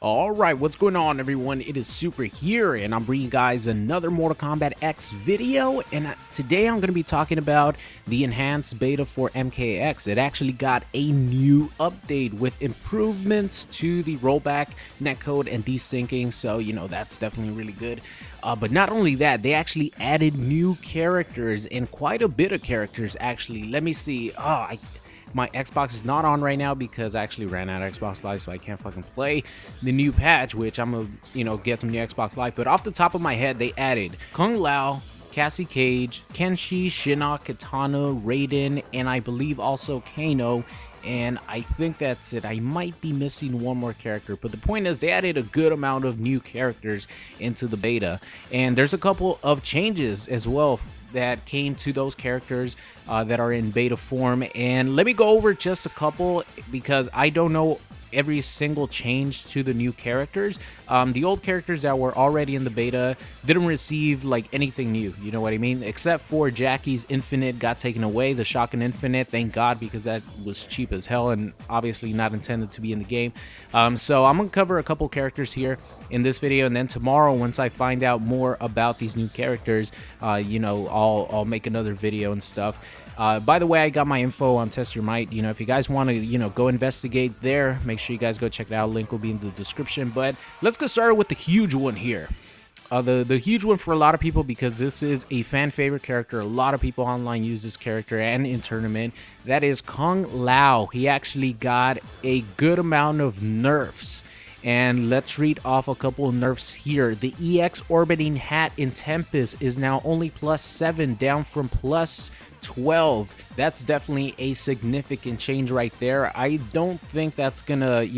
Alright, what's going on everyone? It is Super here and I'm bringing you guys another Mortal Kombat X video, and today I'm going to be talking about the enhanced beta for MKX. It actually got a new update with improvements to the rollback, netcode, and desyncing, so that's definitely really good. But not only that, they actually added new characters, and quite a bit of characters actually. Let me see. My Xbox is not on right now because I actually ran out of Xbox Live, so I can't fucking play the new patch, which I'm gonna, get some new Xbox Live. But off the top of my head, they added Kung Lao, Cassie Cage, Kenshi, Shinnok, Kitana, Raiden, and I believe also Kano. And I think that's it. I might be missing one more character, but the point is they added a good amount of new characters into the beta, and there's a couple of changes as well that came to those characters that are in beta form. And let me go over just a couple because I don't know every single change to the new characters. The old characters that were already in the beta didn't receive like anything new, you know what I mean, except for Jackie's Infinite got taken away, the Shotgun Infinite, thank God, because that was cheap as hell and obviously not intended to be in the game. So I'm gonna cover a couple characters here in this video, and then tomorrow, once I find out more about these new characters, I'll make another video and stuff. By the way, I got my info on Test Your Might. If you guys want to, go investigate there, make sure you guys go check it out. Link will be in the description. But let's get started with the huge one here. The huge one for a lot of people, because this is a fan favorite character. A lot of people online use this character and in tournament. That is Kung Lao. He actually got a good amount of nerfs. And let's read off a couple of nerfs here. The EX orbiting hat in Tempest is now only +7, down from +12. That's definitely a significant change right there. I don't think that's gonna,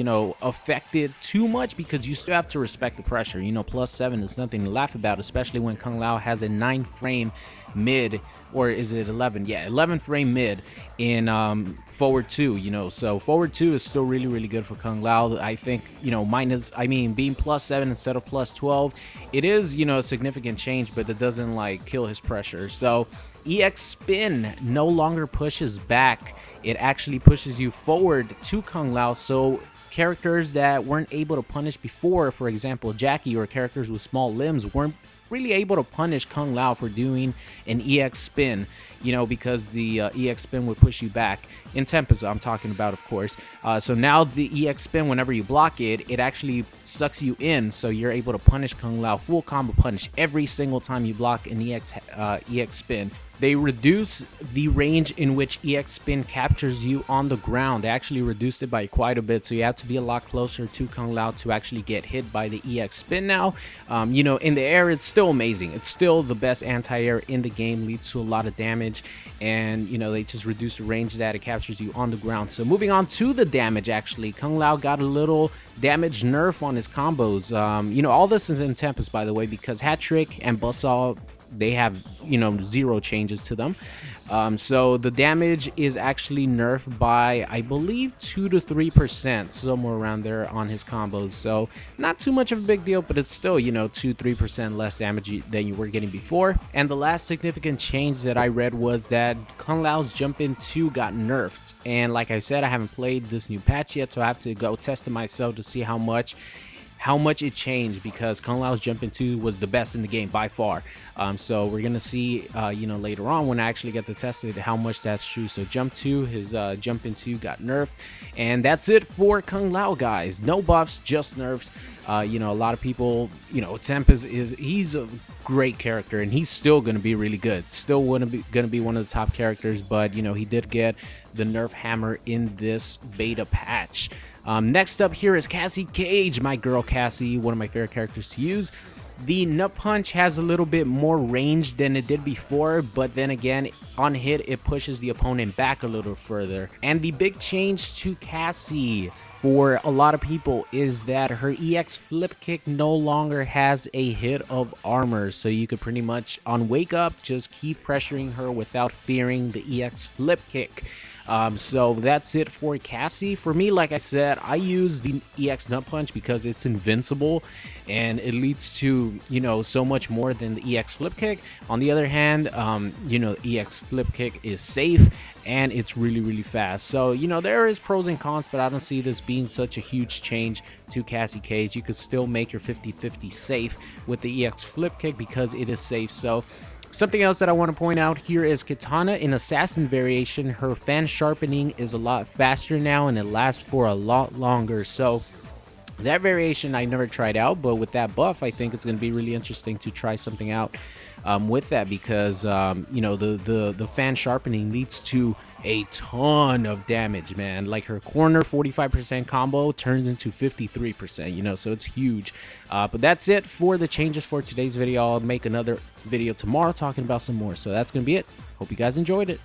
affect it too much, because you still have to respect the pressure. +7 is nothing to laugh about, especially when Kung Lao has a 9-frame mid, or is it 11? Yeah, 11-frame mid in forward 2. So forward 2 is still really good for Kung Lao. I think being +7 instead of +12, it is a significant change, but it doesn't like kill his pressure. So EX spin no longer pushes back, it actually pushes you forward to Kung Lao. So characters that weren't able to punish before, for example Jackie, or characters with small limbs, weren't really able to punish Kung Lao for doing an EX spin, because the EX spin would push you back. In Tempest, I'm talking about, of course. So now the EX spin, whenever you block it, it actually sucks you in, so you're able to punish Kung Lao, full combo punish, every single time you block an EX spin. They reduce the range in which EX spin captures you on the ground. They actually reduced it by quite a bit, so you have to be a lot closer to Kung Lao to actually get hit by the EX spin now. In the air, it's still amazing. It's still the best anti-air in the game, leads to a lot of damage, and they just reduce the range that it captures you on the ground. So moving on to the damage, actually, Kung Lao got a little damage nerf on his combos. All this is in Tempest, by the way, because Hat Trick and Buzzsaw, they have 0 changes to them. So the damage is actually nerfed by, I believe, 2 to 3%, somewhere around there on his combos. So not too much of a big deal, but it's still 2-3% less damage than you were getting before. And the last significant change that I read was that Kung Lao's Jump In 2 got nerfed. And like I said, I haven't played this new patch yet, so I have to go test it myself to see how much it changed, because Kung Lao's Jump In 2 was the best in the game by far. So we're gonna see later on when I actually get to test it how much that's true. So his Jump In 2 got nerfed, and that's it for Kung Lao, guys. No buffs, just nerfs. A lot of people, Tempest he's a great character, and he's still gonna be really good, still gonna be one of the top characters, but he did get the nerf hammer in this beta patch. Next up here is Cassie Cage, my girl Cassie, one of my favorite characters to use. The Nut Punch has a little bit more range than it did before, but then again, on hit, it pushes the opponent back a little further. And the big change to Cassie for a lot of people is that her EX flip kick no longer has a hit of armor, so you could pretty much on wake up just keep pressuring her without fearing the EX flip kick. So that's it for Cassie. For me, like I said, I use the EX Nut Punch because it's invincible and it leads to, you know, so much more than the EX Flip Kick. On the other hand, you know, EX Flip Kick is safe and it's really fast. So, you know, there is pros and cons, but I don't see this being such a huge change to Cassie Cage. You could still make your 50-50 safe with the EX Flip Kick because it is safe. So something else that I want to point out here is Kitana in Assassin variation. Her fan sharpening is a lot faster now and it lasts for a lot longer. So that variation I never tried out, but with that buff, I think it's going to be really interesting to try something out with that because, you know, the fan sharpening leads to a ton of damage, man. Like her corner 45% combo turns into 53%, you know, so it's huge. But that's it for the changes for today's video. I'll make another video tomorrow talking about some more. So that's going to be it. Hope you guys enjoyed it.